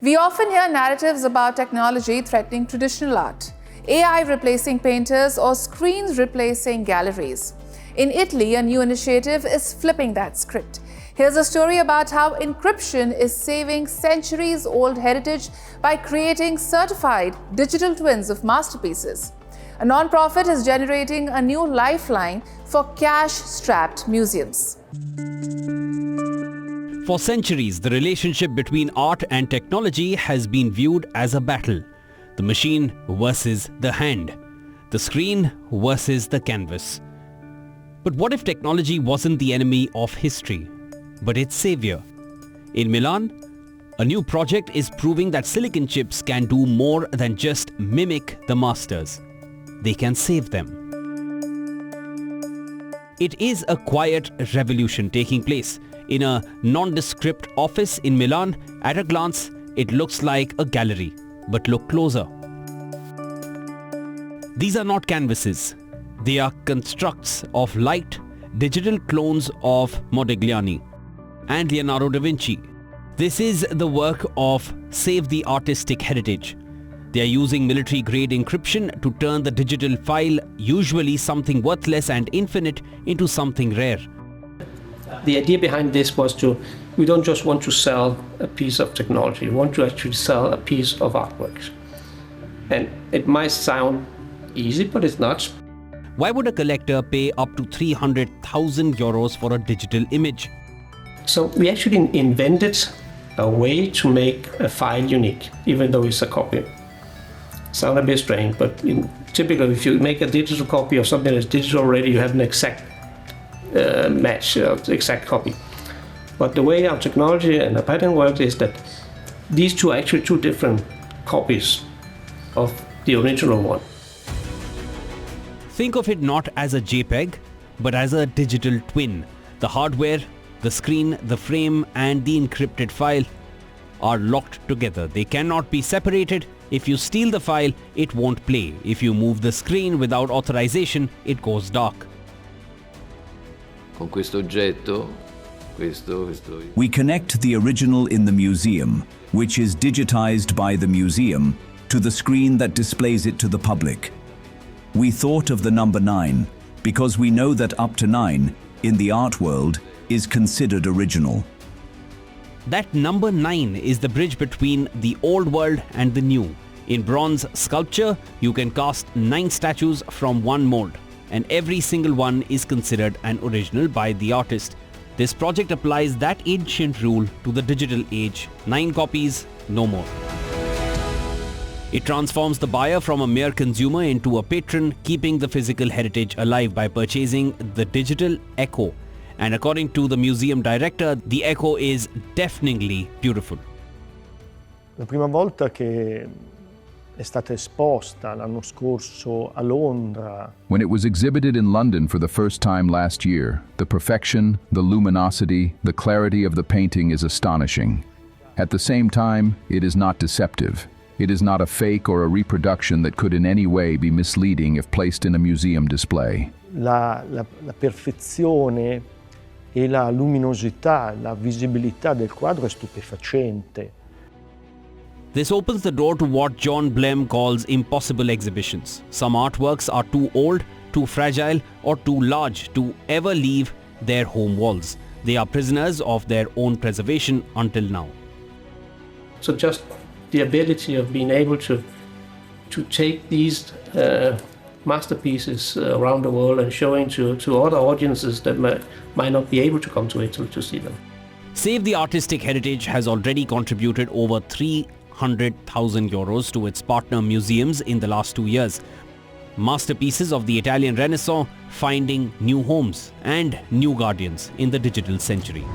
We often hear narratives about technology threatening traditional art, AI replacing painters, or screens replacing galleries. In Italy, a new initiative is flipping that script. Here's a story about how encryption is saving centuries-old heritage by creating certified digital twins of masterpieces. A non-profit is generating a new lifeline for cash-strapped museums. For centuries, the relationship between art and technology has been viewed as a battle. The machine versus the hand. The screen versus the canvas. But what if technology wasn't the enemy of history, but its savior? In Milan, a new project is proving that silicon chips can do more than just mimic the masters. They can save them. It is a quiet revolution taking place. In a nondescript office in Milan, at a glance, it looks like a gallery. But look closer. These are not canvases. They are constructs of light, digital clones of Modigliani and Leonardo da Vinci. This is the work of Save the Artistic Heritage. They are using military-grade encryption to turn the digital file, usually something worthless and infinite, into something rare. The idea behind this was we don't just want to sell a piece of technology, we want to actually sell a piece of artwork. And it might sound easy, but it's not. Why would a collector pay up to 300,000 euros for a digital image? So we actually invented a way to make a file unique, even though it's a copy. Sounds a bit strange, but typically if you make a digital copy of something that's digital already, you have an exact match, exact copy. But the way our technology and the pattern works is that these two are actually two different copies of the original one. Think of it not as a JPEG, but as a digital twin. The hardware, the screen, the frame, and the encrypted file are locked together. They cannot be separated. If you steal the file, it won't play. If you move the screen without authorization, it goes dark. We connect the original in the museum, which is digitized by the museum, to the screen that displays it to the public. We thought of the number 9 because we know that up to 9 in the art world is considered original. That number 9 is the bridge between the old world and the new. In bronze sculpture, you can cast 9 statues from one mold, and every single one is considered an original by the artist. This project applies that ancient rule to the digital age. 9 copies, no more. It transforms the buyer from a mere consumer into a patron, keeping the physical heritage alive by purchasing the digital echo. And according to the museum director, the echo is deafeningly beautiful. La prima volta che è stata esposta l'anno scorso a Londra. When it was exhibited in London for the first time last year, the perfection, the luminosity, the clarity of the painting is astonishing. At the same time, it is not deceptive. It is not a fake or a reproduction that could in any way be misleading if placed in a museum display. La perfezione e la luminosità, la visibilità del quadro è stupefacente. This opens the door to what John Blem calls impossible exhibitions. Some artworks are too old, too fragile, or too large to ever leave their home walls. They are prisoners of their own preservation until now. So just the ability of being able to take these masterpieces around the world and showing to other audiences that might not be able to come to Italy to see them. Save the Artistic Heritage has already contributed over 300,000 euros to its partner museums in the last 2 years. Masterpieces of the Italian Renaissance finding new homes and new guardians in the digital century.